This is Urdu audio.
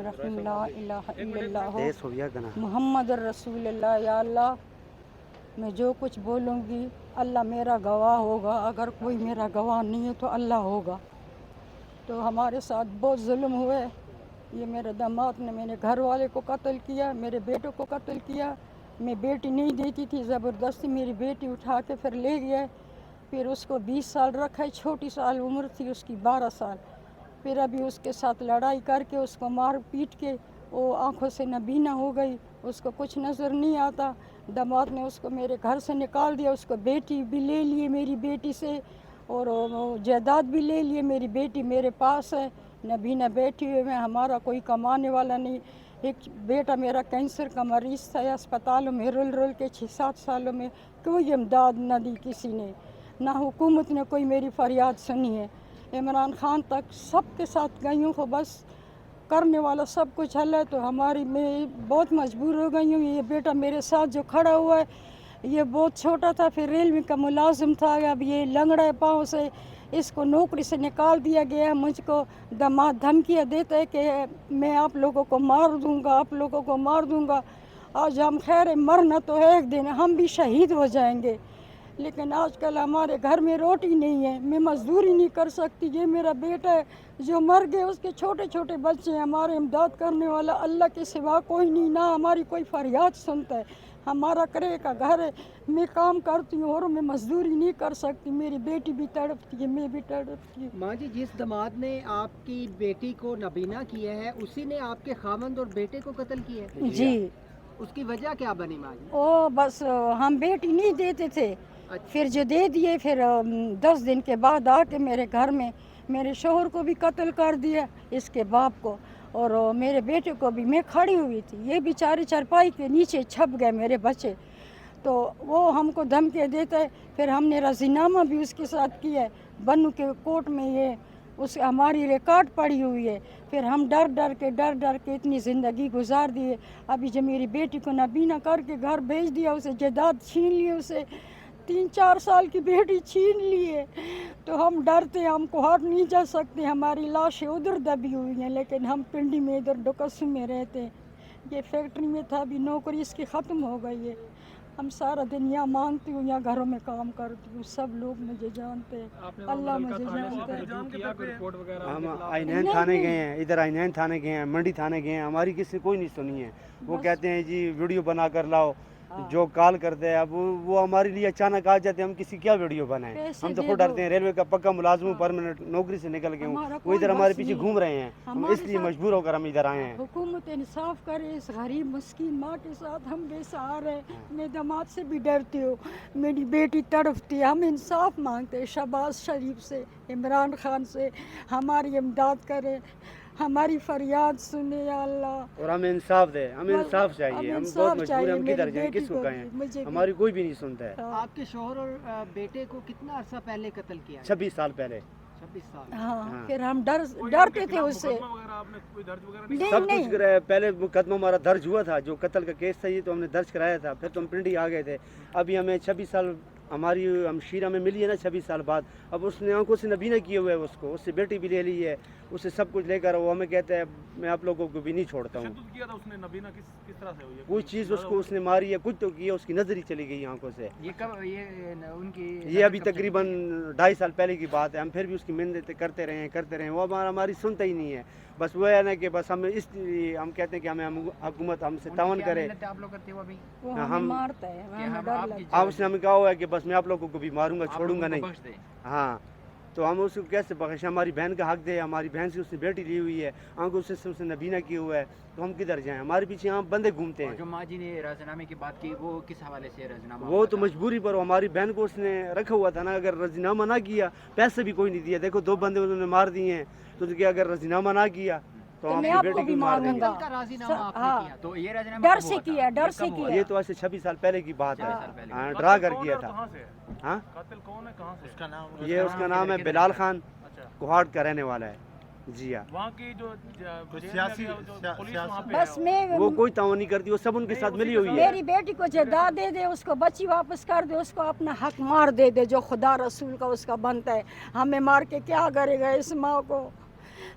رحیم لا الہ الا اللہ محمد الرسول اللہ. یا اللہ میں جو کچھ بولوں گی اللہ میرا گواہ ہوگا، اگر کوئی میرا گواہ نہیں ہے تو اللہ ہوگا. تو ہمارے ساتھ بہت ظلم ہوئے. یہ میرے داماد نے میرے گھر والے کو قتل کیا، میرے بیٹے کو قتل کیا. میں بیٹی نہیں دیتی تھی، زبردستی میری بیٹی اٹھا کے پھر لے گئے. پھر اس کو 20 سال رکھا، چھوٹی سال عمر تھی اس کی 12 سال. پھر ابھی اس کے ساتھ لڑائی کر کے اس کو مار پیٹ کے وہ آنکھوں سے نابینا ہو گئی، اس کو کچھ نظر نہیں آتا. داماد نے اس کو میرے گھر سے نکال دیا، اس کو بیٹی بھی لے لیے میری بیٹی سے، اور جائیداد بھی لے لیے. میری بیٹی میرے پاس ہے، نابینا بیٹھی ہوئے میں، ہمارا کوئی کمانے والا نہیں. ایک بیٹا میرا کینسر کا مریض تھا، اسپتالوں میں رول رول کے 6-7 سالوں میں کوئی امداد نہ دی کسی نے، نہ حکومت نے کوئی میری فریاد سنی ہے. عمران خان تک سب کے ساتھ گئی ہوں، بس کرنے والا سب کچھ حل ہے. تو میں بہت مجبور ہو گئی ہوں. یہ بیٹا میرے ساتھ جو کھڑا ہوا ہے یہ بہت چھوٹا تھا، پھر ریلوے کا ملازم تھا، اب یہ لنگڑا ہے پاؤں سے، اس کو نوکری سے نکال دیا گیا. مجھ کو داماد دھمکیاں دیتا ہے کہ میں آپ لوگوں کو مار دوں گا، آپ لوگوں کو مار دوں گا. آج ہم خیر مرنا تو ہے، ایک دن ہم بھی شہید ہو جائیں گے، لیکن آج کل ہمارے گھر میں روٹی نہیں ہے، میں مزدوری نہیں کر سکتی. یہ میرا بیٹا ہے جو مر گئے، اس کے چھوٹے چھوٹے بچے ہیں. ہمارے امداد کرنے والا اللہ کے سوا کوئی نہیں، نہ ہماری کوئی فریاد سنتا ہے. ہمارا کرے کا گھر ہے، میں کام کرتی ہوں اور میں مزدوری نہیں کر سکتی. میری بیٹی بھی تڑپتی ہے، میں بھی تڑپتی ہوں. ماں جی، جس داماد نے آپ کی بیٹی کو نابینا کیا ہے اسی نے آپ کے خاوند اور بیٹے کو قتل کیا ہے؟ جی. اس کی وجہ کیا بنی ماں جی؟ بس ہم بیٹی نہیں دیتے تھے، پھر جو دے دیے، پھر 10 دن کے بعد آ کے میرے گھر میں میرے شوہر کو بھی قتل کر دیا، اس کے باپ کو، اور میرے بیٹے کو بھی. میں کھڑی ہوئی تھی، یہ بیچارے چارپائی کے نیچے چھپ گئے میرے بچے. تو وہ ہم کو دھمکیاں دیتا ہے. پھر ہم نے رضینامہ بھی اس کے ساتھ کیا ہے بنو کے کورٹ میں، یہ ہماری ریکارڈ پڑی ہوئی ہے. پھر ہم ڈر ڈر کے اتنی زندگی گزار دیے. ابھی جب میری بیٹی کو نابینا کر کے گھر بھیج دیا، اسے جائیداد چھین لی، اسے 3-4 سال کی بیٹی چھین لی ہے. تو ہم ڈرتے، ہم کو ہٹ نہیں جا سکتے. ہماری لاشیں ادھر دبی ہوئی ہیں، لیکن ہم پنڈی میں ادھر ڈکسو میں رہتے ہیں. یہ فیکٹری میں تھا، ابھی نوکری اس کی ختم ہو گئی ہے. ہم سارا دن یہاں مانگتی ہوں، یہاں گھروں میں کام کرتی ہوں. سب لوگ مجھے جانتے ہیں، اللہ مجھے جانتا ہے. ہم آئینین تھانے گئے ہیں، ادھر آئینین تھانے گئے ہیں، منڈی تھانے گئے ہیں، ہماری کسی کوئی نہیں سنی ہے. وہ کہتے ہیں جی ویڈیو بنا کر لاؤ، جو کال کرتے ہیں. اب وہ ہمارے لیے اچانک آ جاتے ہیں، ہم کسی کیا ویڈیو بنائیں؟ ہم تو خود ڈرتے ہیں. ریلوے کا پکا ملازم ہوں، پرماننٹ نوکری سے نکل گئے ہوں، وہ ادھر ہمارے پیچھے گھوم رہے ہیں. ہم اس لیے مجبور ہو کر ہم ادھر آئے ہیں. حکومت انصاف کرے اس غریب مسکین ماں کے ساتھ، ہم بے سہارے ہیں. میں داماد سے بھی ڈرتی ہوں، میری بیٹی تڑپتی ہے. ہم انصاف مانگتے ہیں شہباز شریف سے، عمران خان سے، ہماری امداد کرے، ہماری فریاد سنے یا اللہ. اور ہمیں انصاف دے، ہمیں انصاف چاہیے. ہم بہت مجبور ہیں، ہم کدھر جائیں، کس کو کہیں؟ ہماری کوئی بھی نہیں سنتا ہے. آپ کے شوہر اور بیٹے کو کتنا عرصہ پہلے قتل کیا؟ 26 سال پہلے. 26 سال. ہاں، پھر ہم ڈرتے تھے اس سے. سب کچھ پہلے مقدمہ ہمارا درج ہوا تھا، جو قتل کا کیس تھا یہ تو ہم نے درج کرایا تھا. پھر تو ہم پنڈی آ گئے تھے. ابھی ہمیں 26 سال ہماری ہمشیرہ میں ملی ہے نا 26 سال بعد. اب اس نے آنکھوں سے نبینا کیے ہوئے ہے، اس سے بیٹی بھی لے لی ہے، اس سے سب کچھ لے کر وہ ہمیں کہتا ہے میں آپ لوگوں کو بھی نہیں چھوڑتا ہوں. کوئی چیز اس کو اس نے ماری ہے، کچھ تو کیا، اس کی نظر ہی چلی گئی آنکھوں سے. یہ ابھی تقریباً 2.5 سال پہلے کی بات ہے. ہم پھر بھی اس کی محنت کرتے رہے ہیں، وہ ہماری سنتا ہی نہیں ہے. بس وہ ہے نا کہ بس ہم اس لیے ہم کہتے ہیں کہ ہمیں حکومت ہم سے تعاون کرے. اس نے ہمیں کہا ہوا ہے کہ بس میں آپ لوگوں کو بھی ماروں گا، چھوڑوں گا نہیں. ہاں، تو ہم اس کو کیسے بخشیں؟ ہماری بہن کا حق دے. ہماری بہن سے اس نے بیٹی لی ہوئی ہے، آنکھوں سے اس نے نبینا کیا ہوا ہے، تو ہم کدھر جائیں؟ ہمارے پیچھے یہاں بندے گھومتے ہیں. جو ماں جی نے راضینامے کی بات کی وہ کس حوالے سے راضینامہ؟ وہ تو مجبوری پر ہماری بہن کو اس نے رکھا ہوا تھا نا. اگر راضینامہ نہ کیا، پیسے بھی کوئی نہیں دیا. دیکھو 2 بندے انہوں نے مار دیے ہیں، تو کیا اگر راضینامہ نہ کیا تو میں آپ کو بھی ماروں گا. ڈر سے کیا. یہ تو ایسے 26 سال پہلے کی بات ہے، ڈرا کر کیا تھا. ہاں، یہ اس کا نام ہے بلال خان، کوہاٹ کا رہنے والا ہے. جی ہاں. وہاں کی جو بس وہ کوئی تعاون نہیں کرتی، وہ سب ان کے ساتھ ملی ہوئی ہے. میری بیٹی کو جائیداد دے دے، اس کو بچی واپس کر دے، اس کو اپنا حق مار دے دے جو خدا رسول کا اس کا بنتا ہے. ہمیں مار کے کیا کرے گا اس ماں کو؟